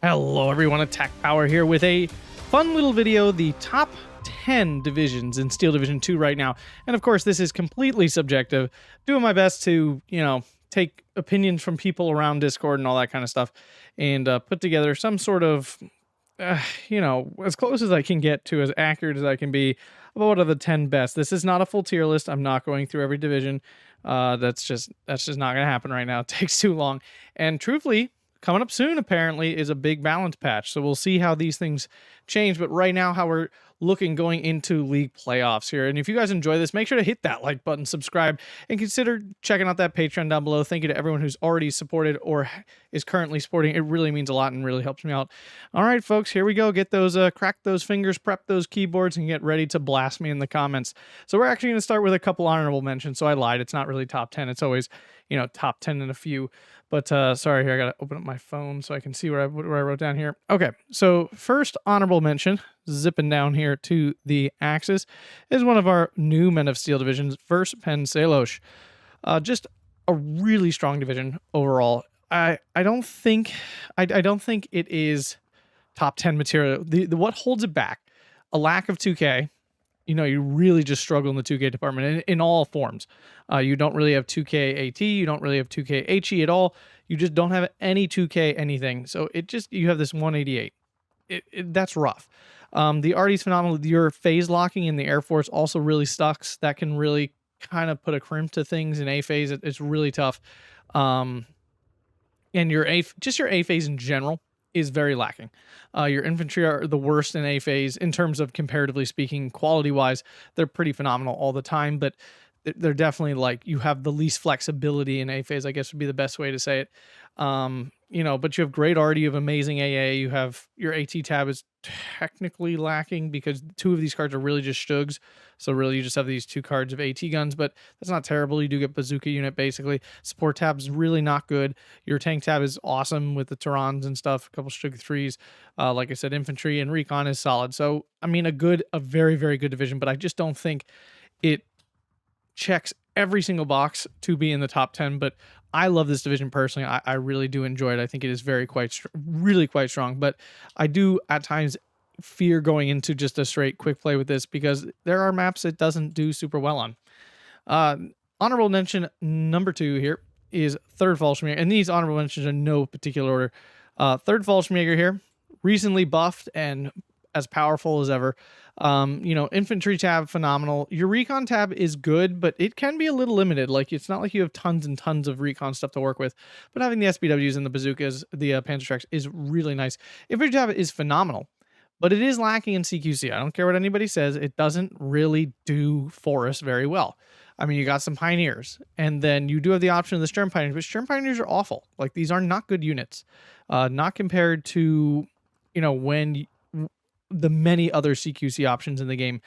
Hello everyone, Attack Power here with a fun little video, the top 10 divisions in Steel Division 2 right now. And of course, this is completely subjective. Doing my best to, take opinions from people around Discord and all that kind of stuff and put together some sort of, as close as I can get to as accurate as I can be about what are the 10 best. This is not a full tier list. I'm not going through every division. That's just not going to happen right now. It takes too long. And truthfully, coming up soon, apparently, is a big balance patch. So we'll see how these things change. But right now, how we're looking going into league playoffs here. And if you guys enjoy this, make sure to hit that like button, subscribe, and consider checking out that Patreon down below. Thank you to everyone who's already supported or is currently supporting. It really means a lot and really helps me out. All right, folks, here we go. Get those, crack those fingers, prep those keyboards, and get ready to blast me in the comments. So we're actually going to start with a couple honorable mentions. So I lied. It's not really top 10. It's always, top 10 and a few. But sorry, here, I got to open up my phone so I can see where I wrote down here. Okay, so first honorable mention, zipping down here to the Axis, is one of our new Men of Steel divisions, Verse Pen Selosh. Just a really strong division overall. I don't think it is top 10 material. What holds it back? A lack of 2K. You really just struggle in the 2K department in all forms. You don't really have 2K AT, you don't really have 2K HE at all. You just don't have any 2K anything. So you have this 188. That's rough. The arty's phenomenal. Your phase locking in the Air Force also really sucks. That can really kind of put a crimp to things in A phase. It's really tough. And your A phase in general is very lacking. Your infantry are the worst in A phase in terms of, comparatively speaking, quality wise. They're pretty phenomenal all the time, but they're definitely like, you have the least flexibility in A phase, I guess would be the best way to say it. But you have great arty, you have amazing AA, you have your AT tab is technically lacking because two of these cards are really just shugs. So really you just have these two cards of AT guns, but that's not terrible. You do get bazooka unit basically. Support tab is really not good. Your tank tab is awesome with the Terrans and stuff, a couple shug 3s. Like I said, infantry and recon is solid. So, I mean, a very, very good division, but I just don't think it checks every single box to be in the top 10, but I love this division personally. I really do enjoy it. I think it is really quite strong, but I do at times fear going into just a straight quick play with this because there are maps it doesn't do super well on. Honorable mention number 2 here is Third Fallschirmjäger, and these honorable mentions are in no particular order. Third Fallschirmjäger here, recently buffed and as powerful as ever. Infantry tab, phenomenal. Your recon tab is good, but it can be a little limited. Like, it's not like you have tons and tons of recon stuff to work with, but having the SBWs and the bazookas, the Panzerschrecks is really nice. Infantry tab is phenomenal, but it is lacking in CQC. I don't care what anybody says. It doesn't really do Forest very well. I mean, you got some Pioneers, and then you do have the option of the Sturm Pioneers, but Sturm Pioneers are awful. Like, these are not good units. Not compared to, the many other CQC options in the game.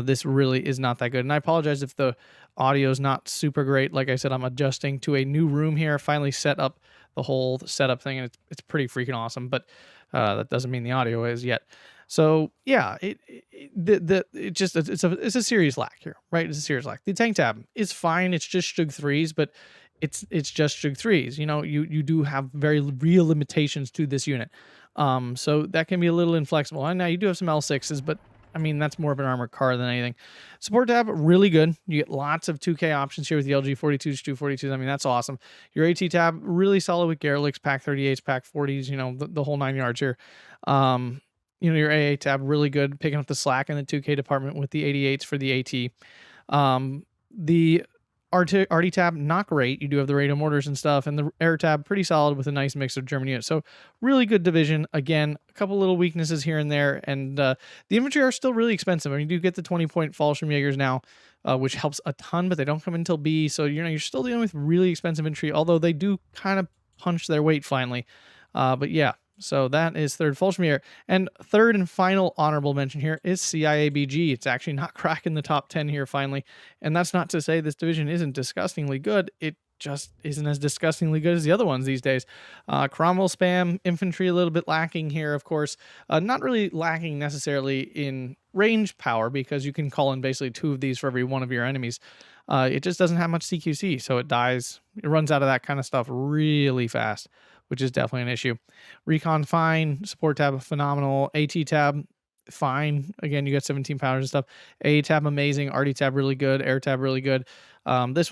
This really is not that good. And I apologize if the audio is not super great. Like I said, I'm adjusting to a new room here. I finally set up the whole setup thing, and it's pretty freaking awesome, but that doesn't mean the audio is yet. So yeah, it's a serious lack here, right? It's a serious lack. The tank tab is fine. It's just shug 3s, but it's just shug 3s. You do have very real limitations to this unit. So that can be a little inflexible. And now you do have some L6s, but I mean, that's more of an armored car than anything. Support tab, really good. You get lots of 2K options here with the LG42s, 242s. I mean, that's awesome. Your AT tab, really solid with Garlicks, Pack 38s, Pack 40s, the whole 9 yards here. Your AA tab, really good, picking up the slack in the 2K department with the 88s for the AT. The arty tab, not great. You do have the radio mortars and stuff, and the air tab, pretty solid with a nice mix of German units. So really good division. Again, a couple little weaknesses here and there, and the infantry are still really expensive. I mean, you do get the 20-point Fallschirmjägers now, which helps a ton, but they don't come in until B, so you're still dealing with really expensive infantry, although they do kind of punch their weight finally. But yeah. So that is Third Fallschirmjäger. And third and final honorable mention here is CIABG. It's actually not cracking the top 10 here finally. And that's not to say this division isn't disgustingly good. It just isn't as disgustingly good as the other ones these days. Cromwell spam, infantry a little bit lacking here, of course. Not really lacking necessarily in range power because you can call in basically 2 of these for every one of your enemies. It just doesn't have much CQC, so it dies. It runs out of that kind of stuff really fast. which is definitely an issue. Recon, fine. Support tab, phenomenal. AT tab, fine. Again, you got 17 powers and stuff. A tab, amazing. RD tab, really good. Air tab, really good. This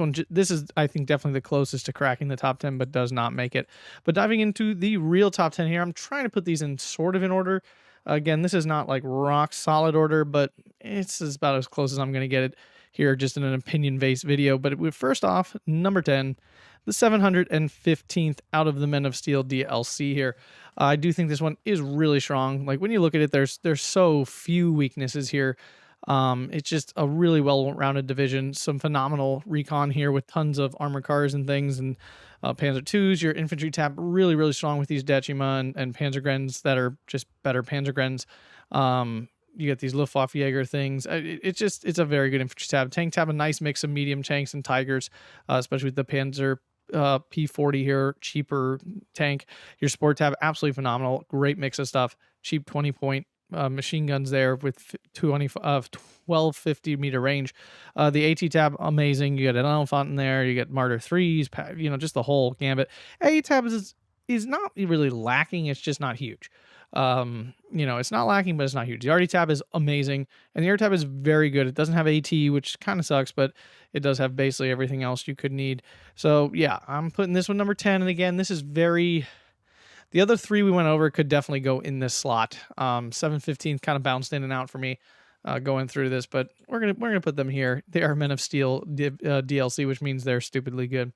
is, I think, definitely the closest to cracking the top 10, but does not make it. But diving into the real top 10 here, I'm trying to put these in sort of in order. Again, this is not like rock solid order, but it's about as close as I'm going to get it here, just in an opinion-based video. But first off, number 10, the 715th out of the Men of Steel DLC here. I do think this one is really strong. Like when you look at it, there's so few weaknesses here. It's just a really well-rounded division. Some phenomenal recon here with tons of armored cars and things, and Panzer IIs. Your infantry tab really, really strong with these Decima and Panzergrens that are just better Panzergrens. You get these Luftwaffe Jaeger things. It's a very good infantry tab. Tank tab, a nice mix of medium tanks and Tigers, especially with the Panzer P40 here, cheaper tank. Your support tab, absolutely phenomenal. Great mix of stuff. Cheap 20-point machine guns there with 1250 meter range. The AT tab, amazing. You get an Elephant in there. You get Martyr 3s, just the whole gambit. A tab is not really lacking. It's just not huge. It's not lacking, but it's not huge. The RD tab is amazing, and the air tab is very good. It doesn't have AT, which kind of sucks, but it does have basically everything else you could need. So yeah, I'm putting this one number 10. And again, this is very, the other three we went over could definitely go in this slot. 715 kind of bounced in and out for me going through this, but we're gonna put them here. They are Men of Steel DLC, which means they're stupidly good.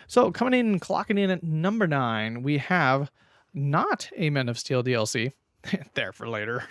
So coming in and clocking in at number 9, we have not a Men of Steel DLC. There for later.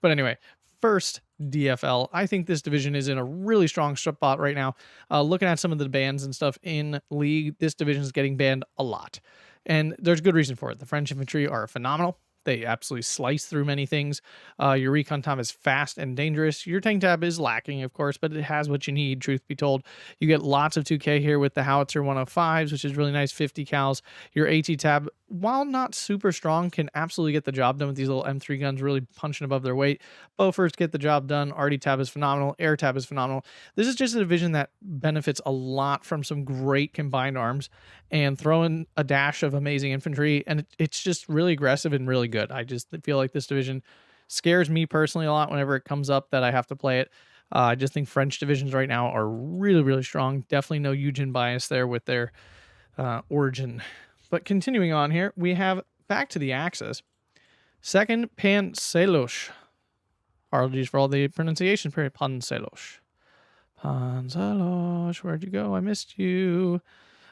But anyway, first DFL. I think this division is in a really strong spot right now. Looking at some of the bans and stuff in League, this division is getting banned a lot. And there's good reason for it. The French infantry are phenomenal. They absolutely slice through many things. Your recon tab is fast and dangerous. Your tank tab is lacking, of course, but it has what you need, truth be told. You get lots of 2K here with the Howitzer 105s, which is really nice, 50 cals. Your AT tab, while not super strong, can absolutely get the job done with these little M3 guns really punching above their weight. Bofors get the job done. RD tab is phenomenal. Air tab is phenomenal. This is just a division that benefits a lot from some great combined arms and throw in a dash of amazing infantry, and it's just really aggressive and really good. I just feel like this division scares me personally a lot whenever it comes up that I have to play it. I just think French divisions right now are really, really strong. Definitely no Eugen bias there with their origin. But continuing on here, we have back to the Axis. Second, Panzelosh. Apologies for all the pronunciation. Panzelosh. Panzelosh, where'd you go? I missed you.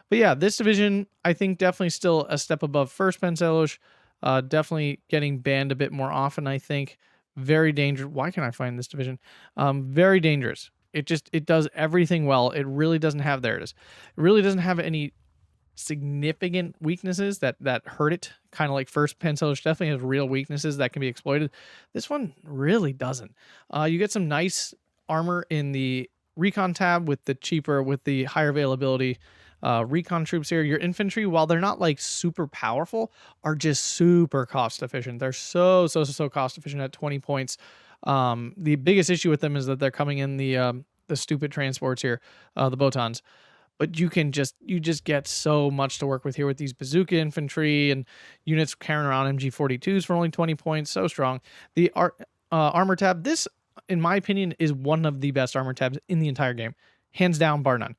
But yeah, this division, I think definitely still a step above first Panzelosh. Definitely getting banned a bit more often, I think. Very dangerous. Why can't I find this division? Very dangerous. It does everything well. It really doesn't have, there it is. It really doesn't have any significant weaknesses that hurt it. Kind of like first Panzelosh definitely has real weaknesses that can be exploited. This one really doesn't. You get some nice armor in the recon tab with the higher availability recon troops here. Your infantry, while they're not like super powerful, are just super cost efficient. They're so cost efficient at 20 points. The biggest issue with them is that they're coming in the stupid transports here, the Botans. But you just get so much to work with here with these bazooka infantry and units carrying around MG42s for only 20 points. So strong. The armor tab, this, in my opinion, is one of the best armor tabs in the entire game. Hands down, bar none.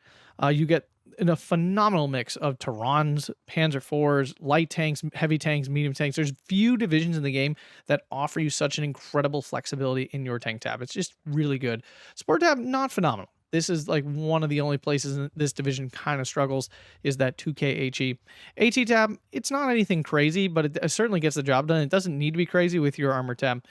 You get in a phenomenal mix of Terrans, Panzer IVs, light tanks, heavy tanks, medium tanks. There's few divisions in the game that offer you such an incredible flexibility in your tank tab. It's just really good. Support tab, not phenomenal. This is like one of the only places in this division kind of struggles is that 2K HE. AT tab, it's not anything crazy, but it certainly gets the job done. It doesn't need to be crazy with your armor tab.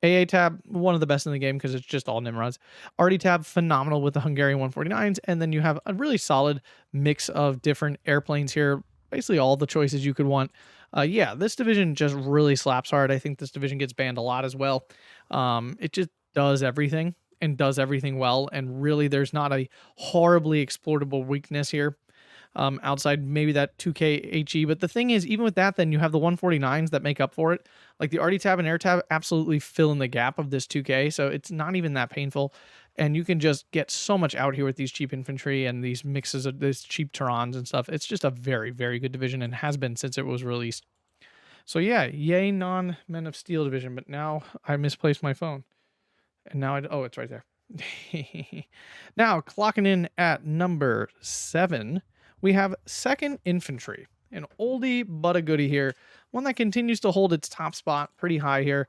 AA tab, one of the best in the game because it's just all Nimrods. RD tab, phenomenal with the Hungarian 149s. And then you have a really solid mix of different airplanes here. Basically all the choices you could want. Yeah, this division just really slaps hard. I think this division gets banned a lot as well. It just does everything and does everything well. And really there's not a horribly exploitable weakness here. Outside maybe that 2K HE. But the thing is, even with that, then you have the 149s that make up for it. Like the RD tab and air tab absolutely fill in the gap of this 2K. So it's not even that painful. and you can just get so much out here with these cheap infantry and these mixes of these cheap Terrans and stuff. It's just a very, very good division and has been since it was released. So yeah, yay non-Men of Steel division, but now I misplaced my phone. And now oh, it's right there. Now, clocking in at number 7, we have 2nd Infantry. An oldie but a goodie here. One that continues to hold its top spot pretty high here.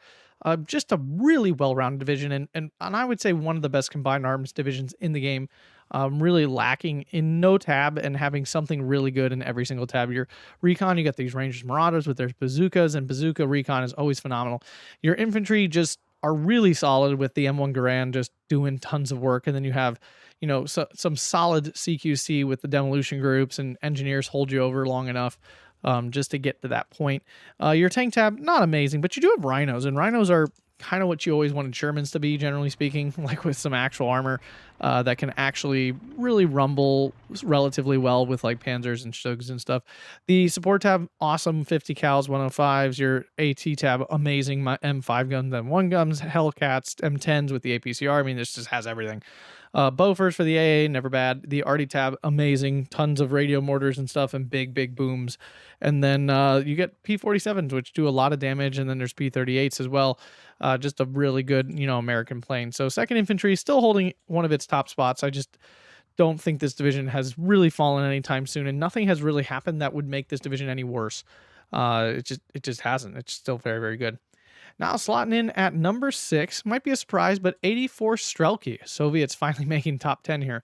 Just a really well-rounded division, and I would say one of the best combined arms divisions in the game. Really lacking in no tab and having something really good in every single tab. Your recon, you got these Rangers Marauders with their bazookas, and bazooka recon is always phenomenal. Your infantry just are really solid with the M1 Garand just doing tons of work, and then you have, you know, some solid CQC with the demolition groups, and engineers hold you over long enough just to get to that point. Your tank tab, not amazing, but you do have rhinos, and rhinos are kind of what you always wanted Shermans to be, generally speaking, like with some actual armor that can actually really rumble relatively well with like panzers and shugs and stuff. The support tab, awesome, 50 cals, 105s. Your AT tab, amazing, my M5 guns, M1 guns, Hellcats, M10s with the APCR. I mean, this just has everything. Bofors for the AA, never bad. The Arty tab, amazing. Tons of radio mortars and stuff and big booms. And then you get P47s, which do a lot of damage. And then there's P38s as well. Just a really good, you know, American plane. So 2nd Infantry still holding one of its top spots. I just don't think this division has really fallen anytime soon. And nothing has really happened that would make this division any worse. It just hasn't. It's still very, very good. Now slotting in at number 6, might be a surprise, but 84 Strelki. Soviets finally making top 10 here.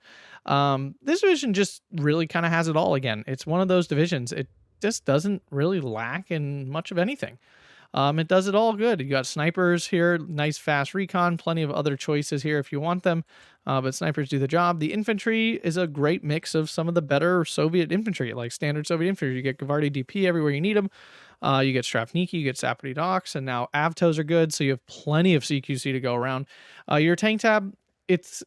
This division just really kind of has it all again. It's one of those divisions. It just doesn't really lack in much of anything. It does it all good. You got snipers here, nice fast recon, plenty of other choices here if you want them, but snipers do the job. The infantry is a great mix of some of the better Soviet infantry, like standard Soviet infantry. You get Gavardi DP everywhere you need them. You get Strapniki, you get Sapody Docs, and now Avtos are good, so you have plenty of CQC to go around. Your tank tab, it's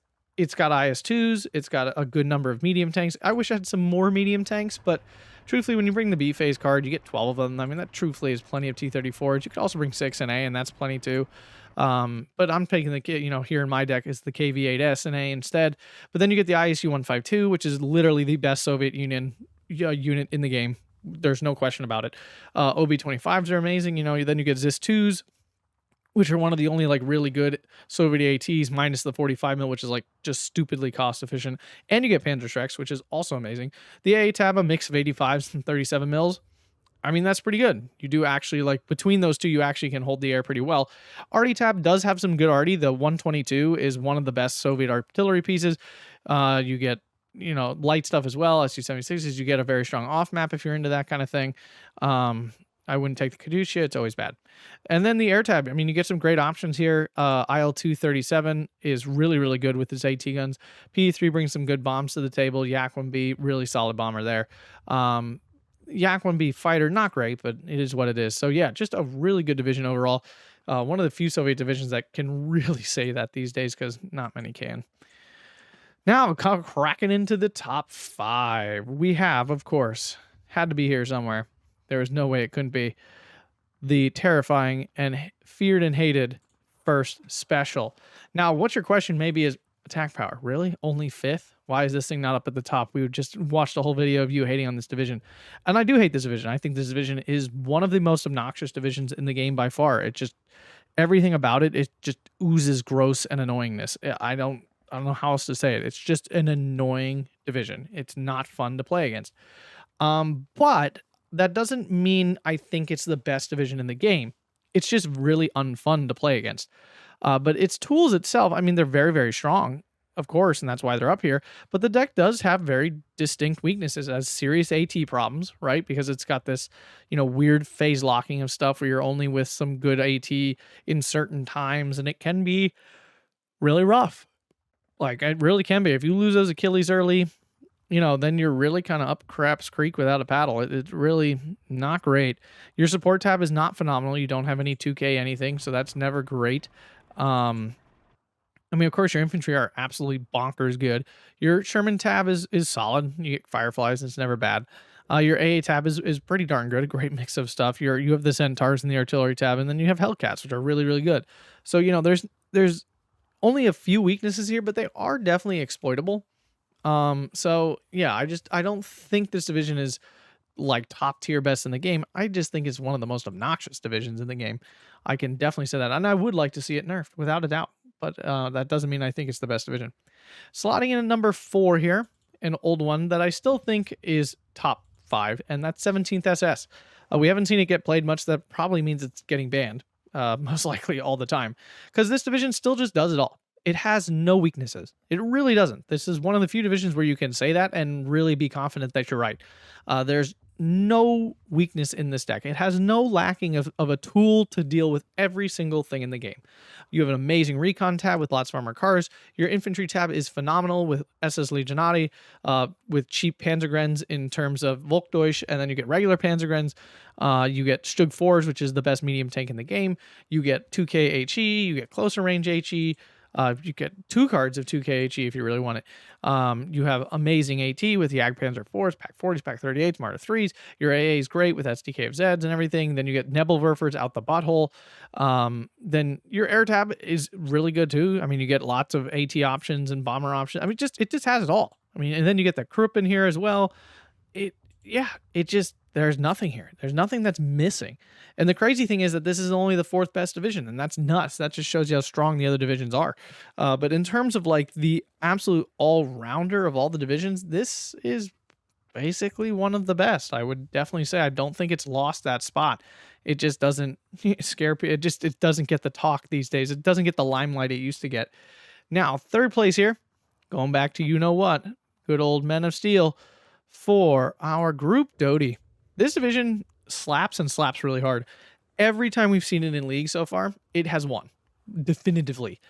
got IS-2s, it's got a good number of medium tanks. I wish I had some more medium tanks, but truthfully, when you bring the B phase card, you get 12 of them. I mean, that truthfully is plenty of T-34s. You could also bring 6 NA, and that's plenty too. But I'm taking the, you know, here in my deck is the KV-8S NA instead. But then you get the ISU-152, which is literally the best Soviet Union unit in the game. There's no question about it. OB-25s are amazing. You know, then you get ZIS-2s, which are one of the only like really good Soviet ATs minus the 45 mil, which is like just stupidly cost efficient. And you get Panzerschrecks, which is also amazing. The AA tab, a mix of 85s and 37 mils. I mean, that's pretty good. You do actually, like, between those two, you actually can hold the air pretty well. Arty tab does have some good arty. The 122 is one of the best Soviet artillery pieces. You get, you know, light stuff as well. SU-76s, you get a very strong off map if you're into that kind of thing. I wouldn't take the Katyusha. It's always bad. And then the air tab. I mean, you get some great options here. IL-237 is really, really good with its AT guns. P3 brings some good bombs to the table. Yak-1B, really solid bomber there. Yak-1B fighter, not great, but it is what it is. So yeah, just a really good division overall. One of the few Soviet divisions that can really say that these days, because not many can. Now, cracking into the top 5. We have, of course, had to be here somewhere. There was no way it couldn't be. The terrifying and feared and hated first special. Now, what your question maybe is, attack power, really? Only 5th? Why is this thing not up at the top? We just watched a whole video of you hating on this division. And I do hate this division. I think this division is one of the most obnoxious divisions in the game by far. It just, everything about it, it just oozes gross and annoyingness. I don't know how else to say it. It's just an annoying division. It's not fun to play against. But that doesn't mean I think it's the best division in the game. It's just really unfun to play against. But its tools itself, I mean, they're very, very strong, of course, and that's why they're up here. But the deck does have very distinct weaknesses. It has serious AT problems, right? Because it's got this, you know, weird phase locking of stuff where you're only with some good AT in certain times, and it can be really rough. Like, it really can be. If you lose those Achilles early, you know, then you're really kind of up craps creek without a paddle. It's really not great. Your support tab is not phenomenal. You don't have any 2K anything, so that's never great. I mean, of course, your infantry are absolutely bonkers good. Your Sherman tab is solid. You get Fireflies, it's never bad. Your AA tab is pretty darn good. A great mix of stuff. You have the Centaurs and the artillery tab, and then you have Hellcats, which are really, really good. So, you know, there's Only a few weaknesses here, but they are definitely exploitable. So yeah, I don't think this division is like top tier best in the game. I just think it's one of the most obnoxious divisions in the game. I can definitely say that, and I would like to see it nerfed without a doubt. But that doesn't mean I think it's the best division. Slotting in at number 4 here, an old one that I still think is top 5, and that's 17th SS. We haven't seen it get played much. That probably means it's getting banned, most likely all the time, because this division still just does it all. It has no weaknesses. It really doesn't. This is one of the few divisions where you can say that and really be confident that you're right. There's no weakness in this deck. It has no lacking of a tool to deal with every single thing in the game. You have an amazing recon tab with lots of armored cars. Your infantry tab is phenomenal with SS Legionati, with cheap Panzergrenz in terms of Volkdeutsch, and then you get regular Panzergrenz. You get Stug 4s, which is the best medium tank in the game. You get 2k HE, you get closer range HE. You get 2 cards of 2k HE if you really want it. You have amazing AT with the Jagdpanzer 4s, Pack 40s, Pack 38s, Marder 3s. Your AA is great with SDK of Zeds and everything. Then you get Nebelwerfers out the butthole. Then your air tab is really good too. I mean, you get lots of AT options and bomber options. I mean, it just has it all. I mean, and then you get the Krupp in here as well. There's nothing here. There's nothing that's missing. And the crazy thing is that this is only the 4th best division, and that's nuts. That just shows you how strong the other divisions are. But in terms of like the absolute all-rounder of all the divisions, this is basically one of the best. I would definitely say I don't think it's lost that spot. It just doesn't scare people. It doesn't get the talk these days. It doesn't get the limelight it used to get. Now, 3rd place here, going back to you know what, good old Men of Steel for our group Doty. This division slaps and slaps really hard. Every time we've seen it in League so far, it has won definitively.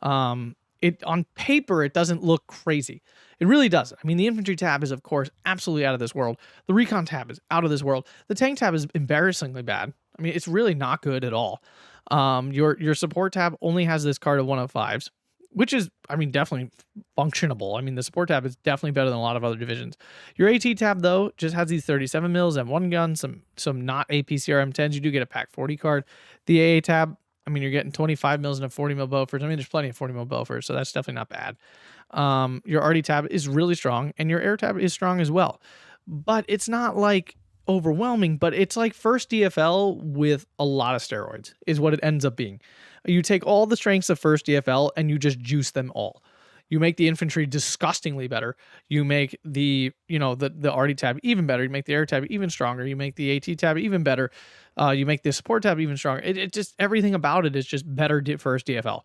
It on paper, it doesn't look crazy. It really doesn't. I mean, the infantry tab is, of course, absolutely out of this world. The recon tab is out of this world. The tank tab is embarrassingly bad. I mean, it's really not good at all. Your support tab only has this card of 105s, which is, I mean, definitely functionable. I mean, the support tab is definitely better than a lot of other divisions. Your AT tab, though, just has these 37 mils and one gun, some not APCR M10s. You do get a Pack 40 card. The AA tab, I mean, you're getting 25 mils and a 40 mil Bofors. I mean, there's plenty of 40 mil Bofors, so that's definitely not bad. Your RD tab is really strong, and your air tab is strong as well. But it's not like overwhelming, but it's like first DFL with a lot of steroids is what it ends up being. You take all the strengths of first DFL and you just juice them all. You make the infantry disgustingly better. You make the RD tab even better. You make the air tab even stronger. You make the AT tab even better. You make the support tab even stronger. It just, everything about it is just better first DFL.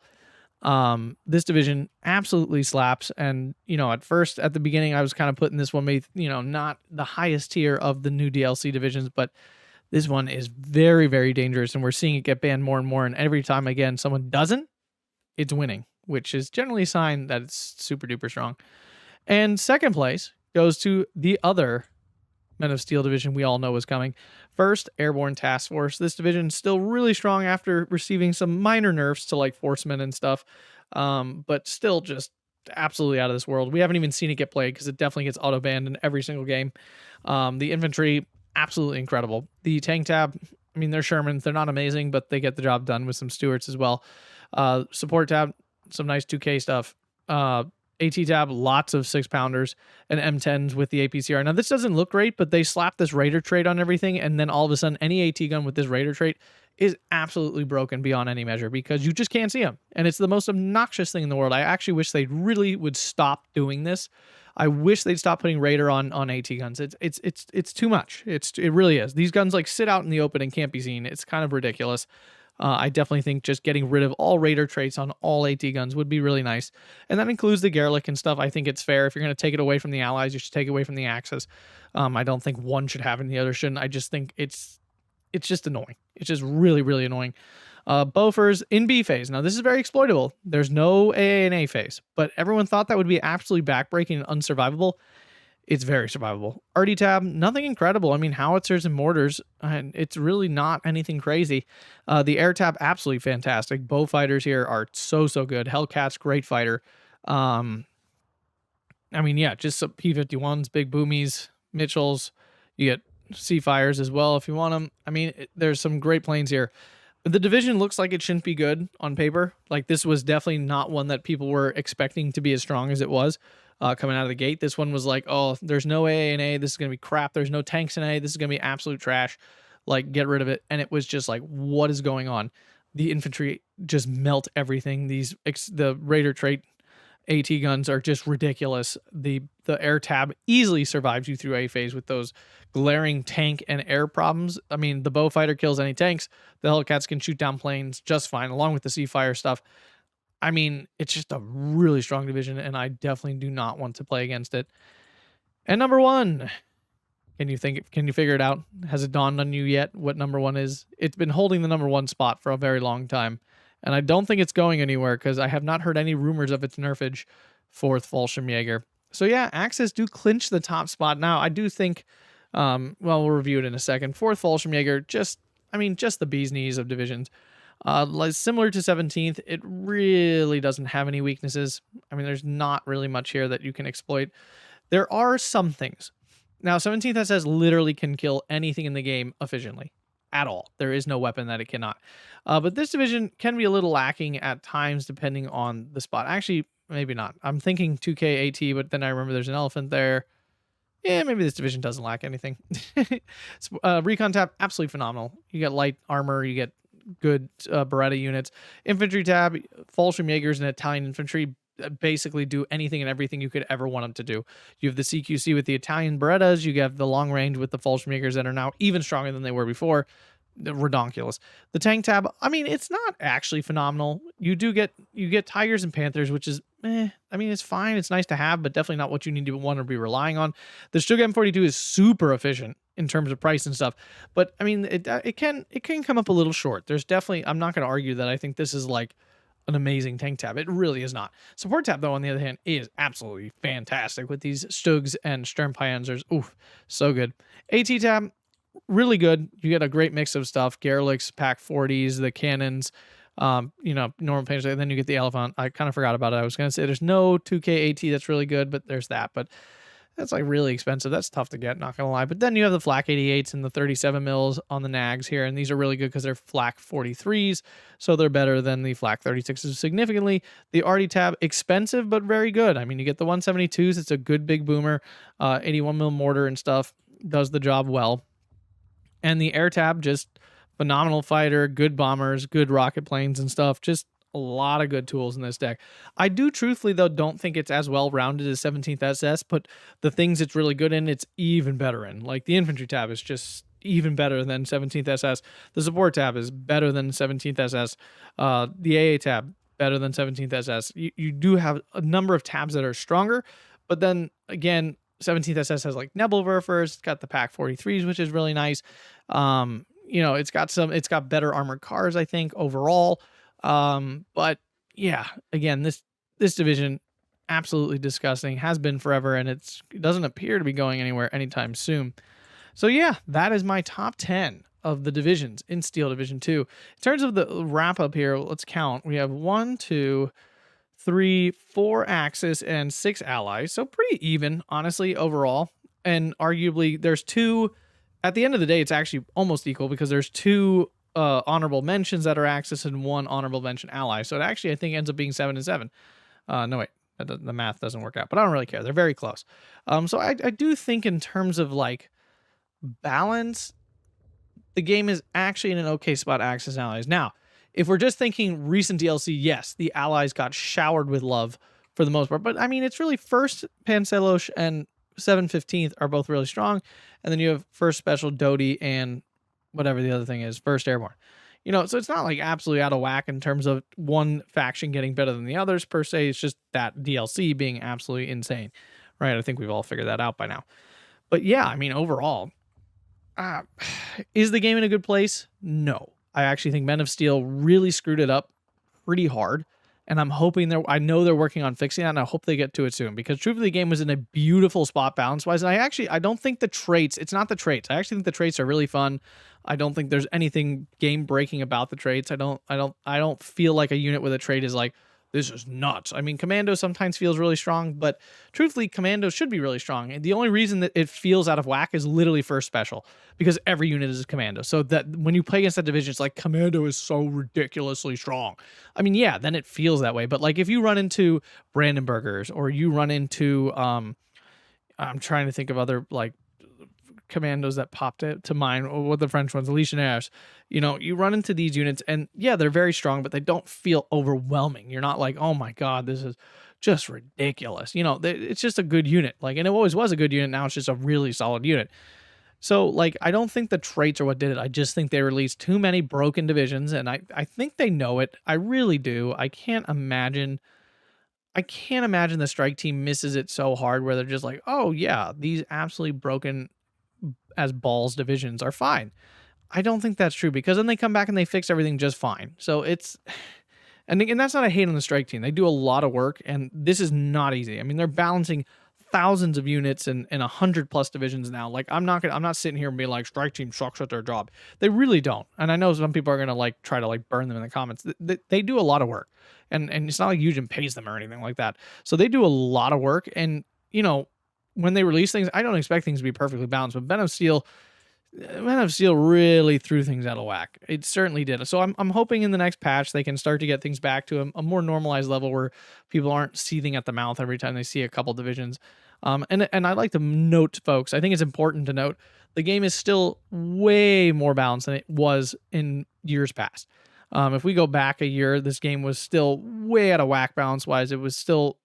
This division absolutely slaps. And, at the beginning, I was kind of putting this one, not the highest tier of the new DLC divisions, but this one is very, very dangerous, and we're seeing it get banned more and more. And every time, again, someone doesn't, it's winning, which is generally a sign that it's super duper strong. And 2nd place goes to the other Men of Steel division we all know is coming. First, Airborne Task Force. This division is still really strong after receiving some minor nerfs to like Forcemen and stuff, but still just absolutely out of this world. We haven't even seen it get played because it definitely gets auto banned in every single game. The infantry, absolutely incredible. The tank tab, I mean, they're Shermans. They're not amazing, but they get the job done with some Stuarts as well. Support tab, some nice 2K stuff. AT tab, lots of 6-pounders and M10s with the APCR. Now, this doesn't look great, but they slap this Raider trait on everything, and then all of a sudden, any AT gun with this Raider trait is absolutely broken beyond any measure because you just can't see them. And it's the most obnoxious thing in the world. I actually wish they really would stop doing this. I wish they'd stop putting Raider on AT guns. It's too much. It really is. These guns like sit out in the open and can't be seen. It's kind of ridiculous. I definitely think just getting rid of all Raider traits on all AT guns would be really nice. And that includes the Gerlich and stuff. I think it's fair. If you're going to take it away from the Allies, you should take it away from the Axis. I don't think one should have it and the other shouldn't. I just think it's just annoying. It's just really, really annoying. Bofors in B phase. Now, this is very exploitable. There's no AA and A phase, but everyone thought that would be absolutely backbreaking and unsurvivable. It's very survivable. RD tab, nothing incredible. I mean, howitzers and mortars, and it's really not anything crazy. The air tab, absolutely fantastic. Bow fighters here are so good. Hellcat's great fighter. I mean, yeah, just some P-51s, big boomies, Mitchells. You get Seafires as well if you want them. I mean, there's some great planes here. The division looks like it shouldn't be good on paper. Like, this was definitely not one that people were expecting to be as strong as it was coming out of the gate. This one was like, oh, there's no AA in A. This is going to be crap. There's no tanks in A. This is going to be absolute trash. Like, get rid of it. And it was just like, what is going on? The infantry just melt everything. The Raider trait AT guns are just ridiculous. The air tab easily survives you through A phase with those glaring tank and air problems. I mean, the Beaufighter kills any tanks. The Hellcats can shoot down planes just fine, along with the Seafire stuff. I mean, it's just a really strong division, and I definitely do not want to play against it. And number one, can you figure it out? Has it dawned on you yet what number one is? It's been holding the number one spot for a very long time. And I don't think it's going anywhere because I have not heard any rumors of its nerfage. 4th Fallschirmjäger. So yeah, Axis do clinch the top spot. Now, I do think, well, we'll review it in a second. 4th Fallschirmjäger, just the bee's knees of divisions. Similar to 17th, it really doesn't have any weaknesses. I mean, there's not really much here that you can exploit. There are some things. Now, 17th SS literally can kill anything in the game efficiently. At all. There is no weapon that it cannot. But this division can be a little lacking at times depending on the spot. Actually, maybe not. I'm thinking 2K AT, but then I remember there's an elephant there. Yeah, maybe this division doesn't lack anything. Recon tab, absolutely phenomenal. You get light armor, you get good Beretta units. Infantry tab, Fallschirmjägers and Italian infantry basically do anything and everything you could ever want them to do. You have the CQC with the Italian Berettas, you have the long range with the Fallschirmjägers that are now even stronger than they were before. Redonkulous. The tank tab, I mean, it's not actually phenomenal. You get Tigers and Panthers, which is I mean, it's fine, it's nice to have, but definitely not what you need to want to be relying on. The Stuka M42 is super efficient in terms of price and stuff, but I mean, it can come up a little short. There's definitely, I'm not going to argue that I think this is like an amazing tank tab. It really is not. Support tab, though, on the other hand, is absolutely fantastic with these Stugs and Sturmpanzers. Oof, so good. AT tab, really good. You get a great mix of stuff. Gerlichs, Pack 40s, the cannons, normal painters. And then you get the Elephant. I kind of forgot about it. I was going to say there's no 2K AT that's really good, but there's that. But that's like really expensive. That's tough to get, not gonna lie. But then you have the Flak 88s and the 37 mils on the Nags here, and these are really good because they're Flak 43s, so they're better than the Flak 36s significantly. The Arty tab, expensive but very good. I mean, you get the 172s. It's a good big boomer, 81 mil mortar and stuff. Does the job well. And the Air tab, just phenomenal fighter, good bombers, good rocket planes and stuff. Just a lot of good tools in this deck. I do truthfully, though, don't think it's as well-rounded as 17th SS, but the things it's really good in, it's even better in. Like, the infantry tab is just even better than 17th SS. The support tab is better than 17th SS. The AA tab, better than 17th SS. You do have a number of tabs that are stronger, but then, again, 17th SS has, like, Nebelwerfers. It's got the Pack 43s, which is really nice. It's got better armored cars, I think, overall. But yeah, again, this division, absolutely disgusting, has been forever, and it doesn't appear to be going anywhere anytime soon. So yeah, that is my top 10 of the divisions in Steel Division 2. In terms of the wrap up here, let's count. We have 1, 2, 3, 4 Axis and 6 allies. So pretty even, honestly, overall. And arguably there's 2, at the end of the day, it's actually almost equal because there's 2 honorable mentions that are Axis and 1 honorable mention ally. So it actually, I think, ends up being 7 and 7. No, wait, the math doesn't work out, but I don't really care. They're very close. So I do think in terms of like balance, the game is actually in an okay spot, Axis and allies. Now, if we're just thinking recent DLC, yes, the allies got showered with love for the most part, but I mean, it's really 1st Panselosh and 715th are both really strong, and then you have 1st Special Dodi and whatever the other thing is, 1st Airborne. So it's not like absolutely out of whack in terms of one faction getting better than the others per se. It's just that DLC being absolutely insane, right? I think we've all figured that out by now. But yeah, I mean, overall, is the game in a good place? No. I actually think Men of Steel really screwed it up pretty hard. And I'm hoping I know they're working on fixing that, and I hope they get to it soon, because truthfully, the game was in a beautiful spot balance-wise. And I don't think the traits, it's not the traits. I actually think the traits are really fun. I don't think there's anything game-breaking about the traits. I don't feel like a unit with a trait is like, this is nuts. I mean, Commando sometimes feels really strong, but truthfully, Commando should be really strong. And the only reason that it feels out of whack is literally first special, because every unit is a Commando. So that when you play against that division, it's like Commando is so ridiculously strong. I mean, yeah, then it feels that way. But like if you run into Brandenburgers, or you run into I'm trying to think of other like commandos that popped to mind, what the French ones, Legionnaires. You know, you run into these units and yeah, they're very strong, but they don't feel overwhelming. You're not like, oh my God, this is just ridiculous. You know, it's just a good unit. Like, and it always was a good unit. Now it's just a really solid unit. So like, I don't think the traits are what did it. I just think they released too many broken divisions, and I think they know it. I really do. I can't imagine the strike team misses it so hard where they're just like, oh yeah, these absolutely broken as balls divisions are fine. I don't think that's true, because then they come back and they fix everything just fine. So it's, and that's not a hate on the strike team. They do a lot of work, and this is not easy. I mean, they're balancing thousands of units and 100+ divisions now. Like, I'm not sitting here and being like, strike team sucks at their job. They really don't. And I know some people are gonna like try to like burn them in the comments. They do a lot of work, and it's not like Eugen pays them or anything like that. So they do a lot of work, and you know, when they release things, I don't expect things to be perfectly balanced, but Men of Steel really threw things out of whack. It certainly did. So I'm hoping in the next patch they can start to get things back to a more normalized level where people aren't seething at the mouth every time they see a couple divisions. And I'd like to note, folks, I think it's important to note the game is still way more balanced than it was in years past. If we go back a year, this game was still way out of whack balance-wise. It was still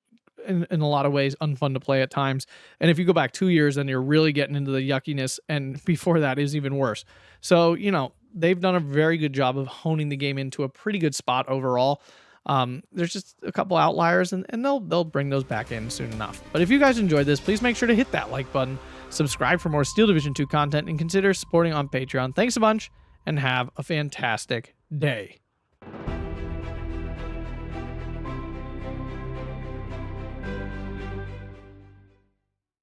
in a lot of ways unfun to play at times. And if you go back 2 years, then you're really getting into the yuckiness, and before that is even worse. So, you know, they've done a very good job of honing the game into a pretty good spot overall. There's just a couple outliers, and they'll bring those back in soon enough. But if you guys enjoyed this, please make sure to hit that like button, subscribe for more Steel Division 2 content, and consider supporting on Patreon. Thanks a bunch, and have a fantastic day.